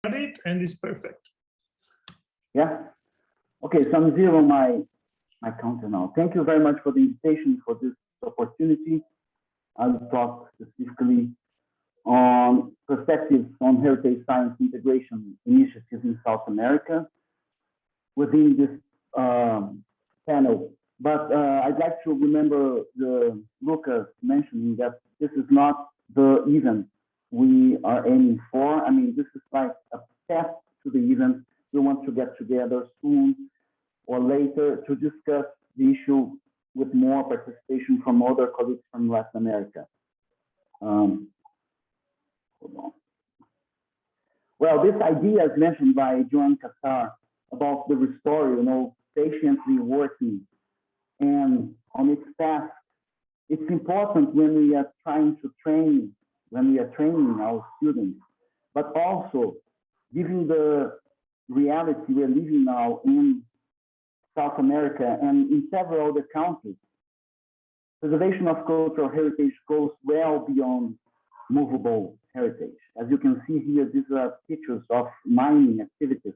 it and it's perfect. Yeah. Okay, so I'm zero my counter now. Thank you very much for the invitation for this opportunity. I'll talk specifically on perspectives on heritage science integration initiatives in South America within this panel. But I'd like to remember Lucas mentioning that this is not the event we are aiming for. I mean, this is like a step to the event. We want to get together soon or later to discuss the issue with more participation from other colleagues from Latin America. Hold on. Well, this idea is mentioned by Joan Cassar about the restore, patiently working and on its task. It's important when we are trying to train, when we are training our students, but also given the reality we're living now in South America and in several other countries, preservation of cultural heritage goes well beyond movable heritage. As you can see here, these are pictures of mining activities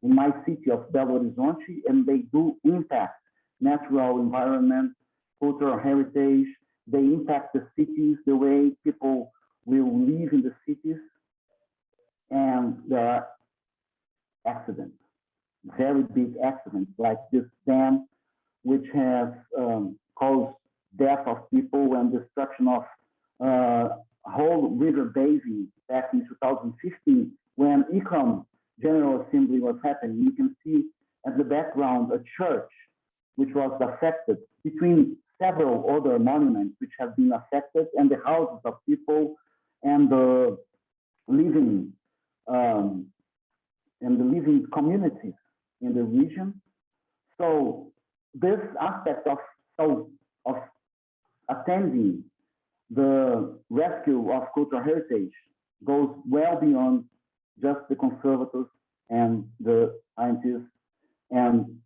in my city of Belo Horizonte, and they do impact natural environment, cultural heritage. They impact the cities, the way people will live in the cities, and there are accidents, very big accidents, like this dam, which has caused death of people and destruction of whole river basin back in 2015, when ECOM General Assembly was happening. You can see at the background a church which was affected, between several other monuments which have been affected, and the houses of people and the living communities in the region. So this aspect of attending the rescue of cultural heritage goes well beyond just the conservators and the scientists and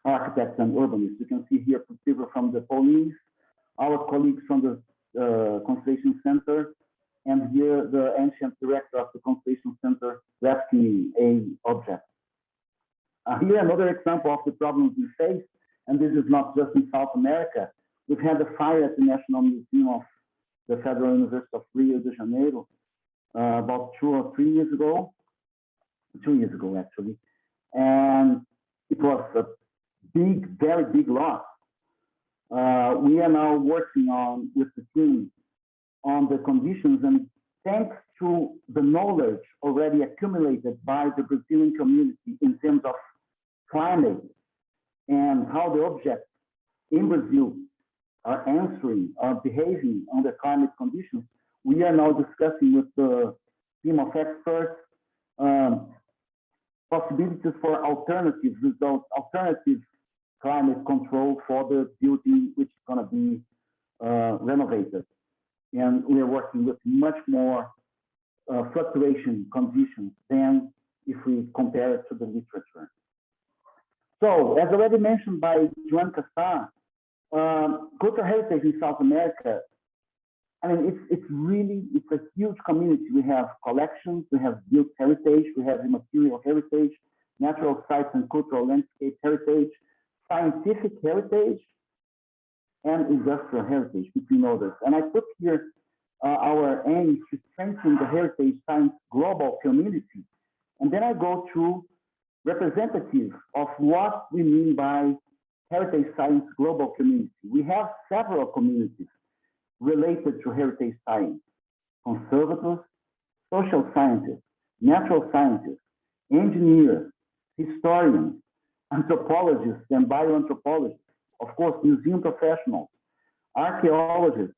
architects and urbanists. You can see here people from the police, our colleagues from the Conservation Center, and here the ancient director of the Conservation Center rescuing an object. Here another example of the problems we face, and this is not just in South America. We've had a fire at the National Museum of the Federal University of Rio de Janeiro about 2 or 3 years ago, 2 years ago actually, and it was a big, very big loss. We are now working on with the team on the conditions, and thanks to the knowledge already accumulated by the Brazilian community in terms of climate and how the objects in Brazil are answering, are behaving under climate conditions, we are now discussing with the team of experts possibilities for alternatives, alternative climate control for the building which is going to be renovated. And we are working with much more fluctuation conditions than if we compare it to the literature. So, as already mentioned by Joan Cassar, cultural heritage in South America, I mean, it's a huge community. We have collections, we have built heritage, we have immaterial heritage, natural sites and cultural landscape heritage, scientific heritage, and industrial heritage, between others. And I put here our aim to strengthen the heritage science global community. And then I go to representative of what we mean by heritage science global community. We have several communities related to heritage science: conservators, social scientists, natural scientists, engineers, historians, anthropologists and bioanthropologists, of course, museum professionals, archaeologists,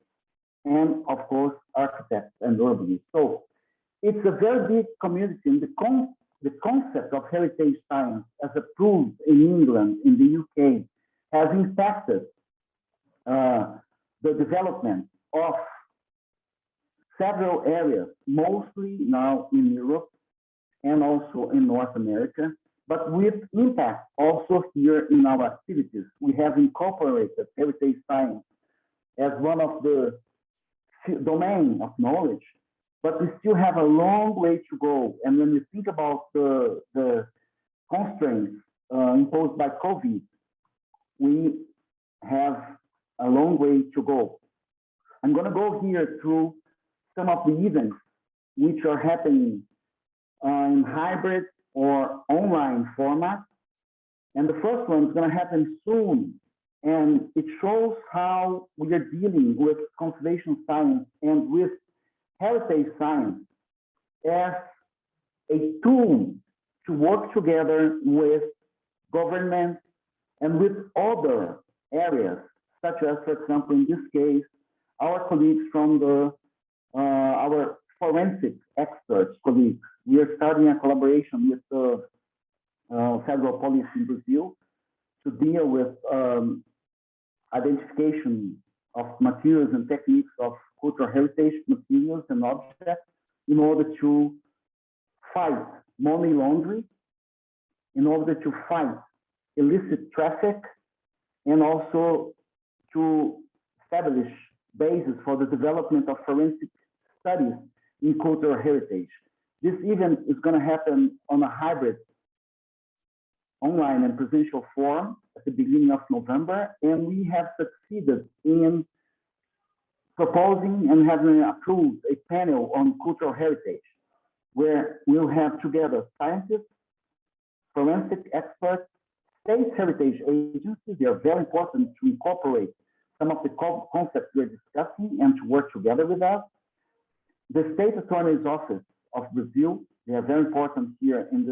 and of course, architects and urbanists. So it's a very big community, and the concept of heritage science as approved in England, in the UK, has impacted the development of several areas, mostly now in Europe and also in North America, but with impact also here in our activities. We have incorporated heritage science as one of the domain of knowledge but we still have a long way to go. And when we think about the constraints imposed by COVID, we have a long way to go. I'm going to go here through some of the events which are happening in hybrid or online format. And the first one is going to happen soon. And it shows how we are dealing with conservation science and with heritage science as a tool to work together with government and with other areas, such as, for example, in this case, our colleagues from our forensic experts colleagues. We are starting a collaboration with the federal police in Brazil to deal with identification of materials and techniques of cultural heritage materials and objects in order to fight money laundering, in order to fight illicit traffic, and also to establish basis for the development of forensic studies in cultural heritage. This event is going to happen on a hybrid online and presential form at the beginning of November, and we have succeeded in proposing and having approved a panel on cultural heritage, where we'll have together scientists, forensic experts, state heritage agencies. They are very important to incorporate some of the concepts we're discussing and to work together with us. The State Attorney's Office of Brazil, they are very important here in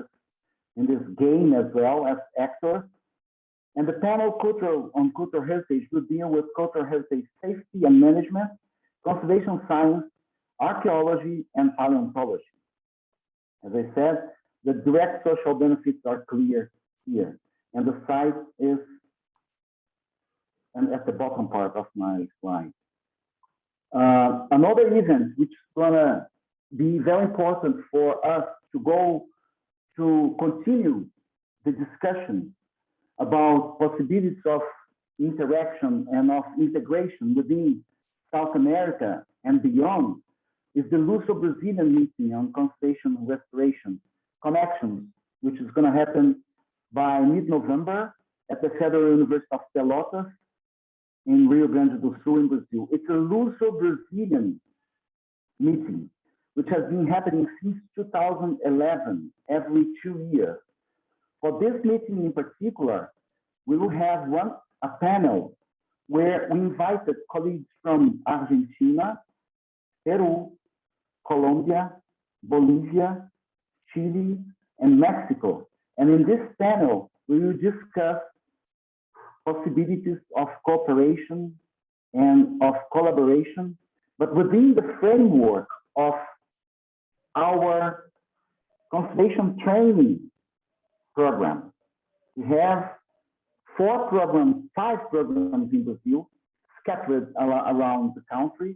this game as well as actors. And the panel on cultural heritage will deal with cultural heritage safety and management, conservation science, archaeology, and paleontology. As I said, the direct social benefits are clear here. And the site is at the bottom part of my slide. Another event which is going to be very important for us to continue the discussion about possibilities of interaction and of integration within South America and beyond is the Luso-Brazilian meeting on conservation and restoration connections, which is going to happen by mid-November at the Federal University of Pelotas in Rio Grande do Sul in Brazil. It's a Luso-Brazilian meeting, which has been happening since 2011, every 2 years. For this meeting in particular, we will have a panel where we invited colleagues from Argentina, Peru, Colombia, Bolivia, Chile, and Mexico. And in this panel, we will discuss possibilities of cooperation and of collaboration, but within the framework of our conservation training program. We have 5 programs in Brazil, scattered around the country,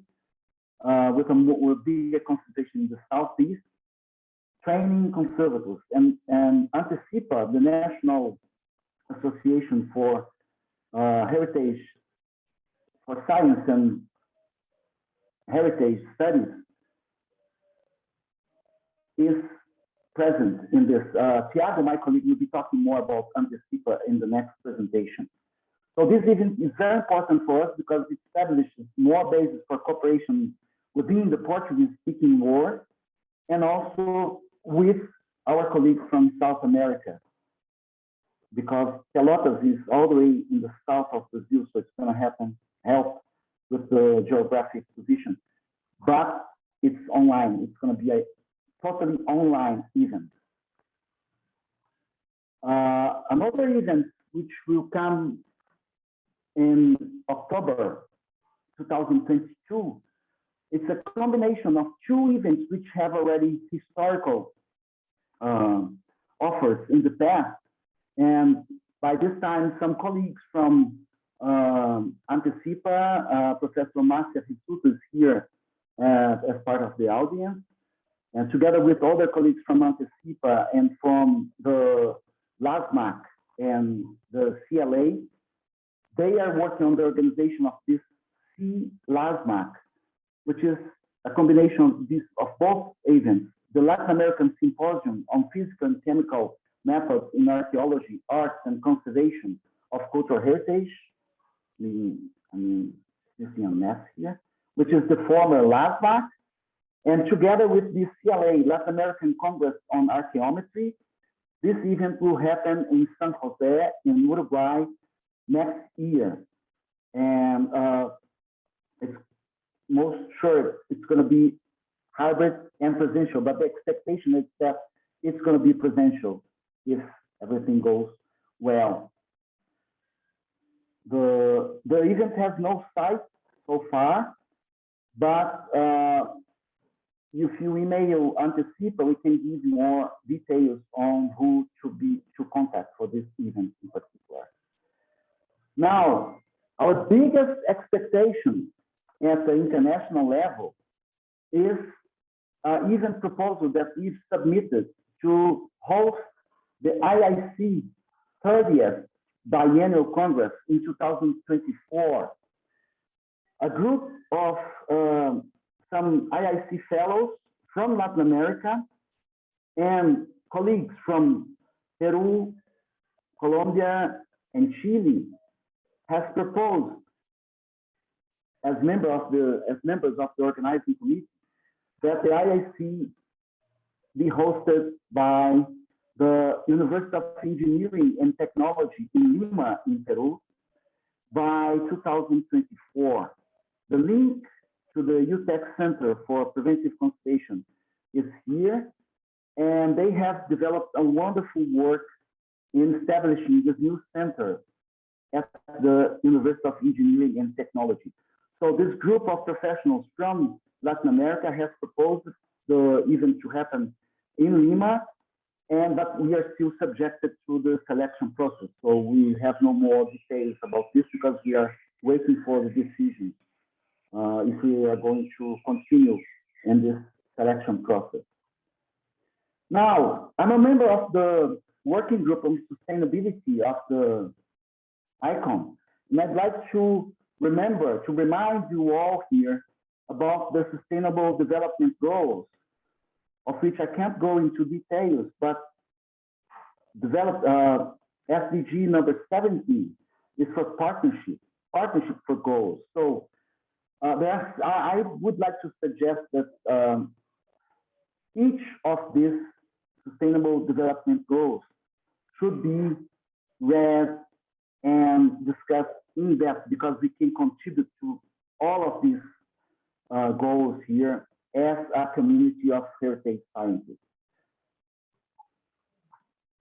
with a bigger concentration in the southeast, training conservators. And Anticipa, the National Association for Heritage, for Science and Heritage Studies, is present in this. Tiago, my colleague, will be talking more about Anticipa in the next presentation. So this event is very important for us because it establishes more basis for cooperation within the Portuguese-speaking world and also with our colleagues from South America, because Pelotas is all the way in the south of Brazil, so it's going to help with the geographic position. But it's online. It's going to be a totally online event. Another event which will come in October 2022, it's a combination of 2 events which have already historical offers in the past. And by this time, some colleagues from Anticipa, Professor Márcia Rissuto is here as part of the audience. And together with other colleagues from Anticipa and from the LASMAC and the CLA, they are working on the organization of this C-LASMAC, which is a combination of both events, the Latin American Symposium on Physical and Chemical Methods in Archaeology, Arts, and Conservation of Cultural Heritage. You see a mess here, which is the former LASVAC, and together with the CLA, Latin American Congress on Archaeometry. This event will happen in San Jose in Uruguay next year. And it's most sure it's going to be hybrid and presential, but the expectation is that it's going to be presential if everything goes well. The event has no site so far, but if you email Antecipa, we can give you more details on who to contact for this event in particular. Now, our biggest expectation at the international level is an event proposal that we've submitted to host the IIC 30th Biennial Congress in 2024. A group of some IIC fellows from Latin America and colleagues from Peru, Colombia, and Chile has proposed as members of the organizing committee that the IIC be hosted by the University of Engineering and Technology in Lima, in Peru, by 2024. The link to the UTEC Center for Preventive Conservation is here, and they have developed a wonderful work in establishing this new center at the University of Engineering and Technology. So this group of professionals from Latin America has proposed the event to happen in Lima, but we are still subjected to the selection process. So we have no more details about this because we are waiting for the decision if we are going to continue in this selection process. Now, I'm a member of the working group on sustainability of the ICOM, and I'd like to remind you all here about the Sustainable Development Goals, of which I can't go into details, but SDG number 17 is for partnership for goals. So I would like to suggest that each of these Sustainable Development Goals should be read and discussed in depth because we can contribute to all of these goals here as a community of heritage scientists.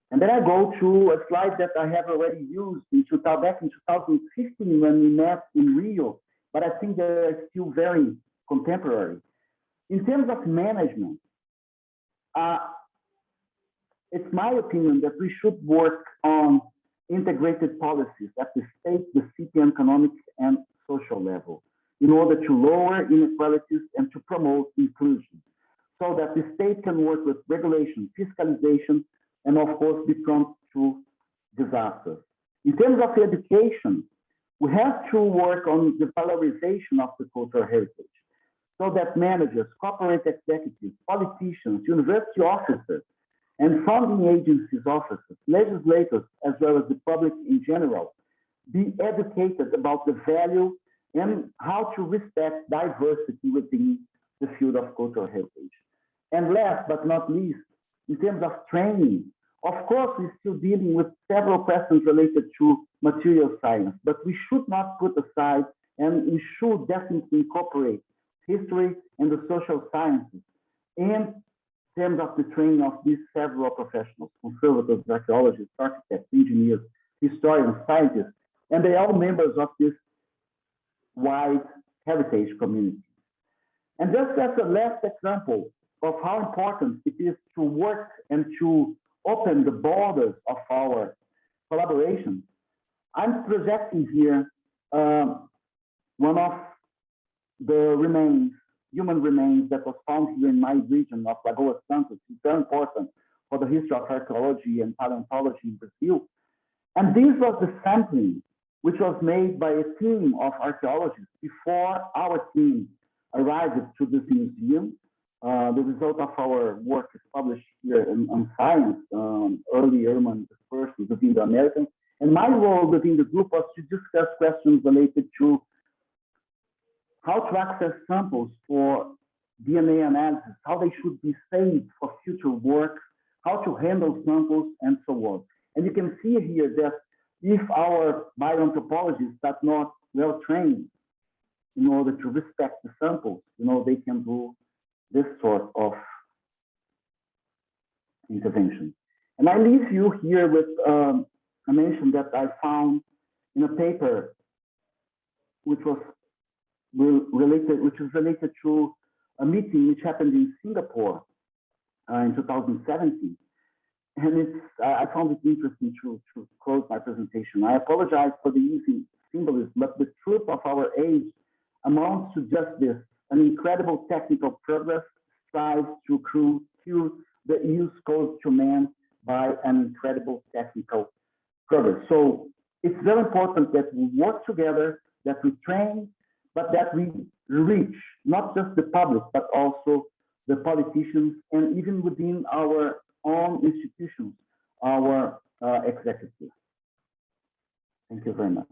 And then I go to a slide that I have already used back in 2015 when we met in Rio, but I think they're still very contemporary. In terms of management, it's my opinion that we should work on integrated policies at the state, the city, economic, and social level in order to lower inequalities and to promote inclusion, so that the state can work with regulation, fiscalization, and of course be prompt to disasters. In terms of education, we have to work on the valorization of the cultural heritage, so that managers, corporate executives, politicians, university officers, and funding agencies officers, legislators, as well as the public in general, be educated about the value and how to respect diversity within the field of cultural heritage. And last but not least, in terms of training, of course, we're still dealing with several questions related to material science, but we should not put aside, and we should definitely incorporate history and the social sciences in terms of the training of these several professionals, conservators, archaeologists, architects, engineers, historians, scientists, and they are all members of this wide heritage community. And just as a last example of how important it is to work and to open the borders of our collaboration, I'm projecting here one of the human remains that was found here in my region of Lagoa Santos. It's very important for the history of archaeology and paleontology in Brazil. And this was the sampling which was made by a team of archaeologists before our team arrived to this museum. The result of our work is published here on Science, early Urban dispersal within the Americans. And my role within the group was to discuss questions related to how to access samples for DNA analysis, how they should be saved for future work, how to handle samples, and so on. And you can see here that if our bioanthropologists are not well trained in order to respect the samples, they can do this sort of intervention. And I leave you here with a mention that I found in a paper which is related to a meeting which happened in Singapore in 2017. And I found it interesting to close my presentation. I apologize for the easy symbolism, but the truth of our age amounts to just this: an incredible technical progress strives to cure the ills caused to man by an incredible technical progress. So it's very important that we work together, that we train, but that we reach not just the public, but also the politicians, and even within our own institutions, our executives. Thank you very much.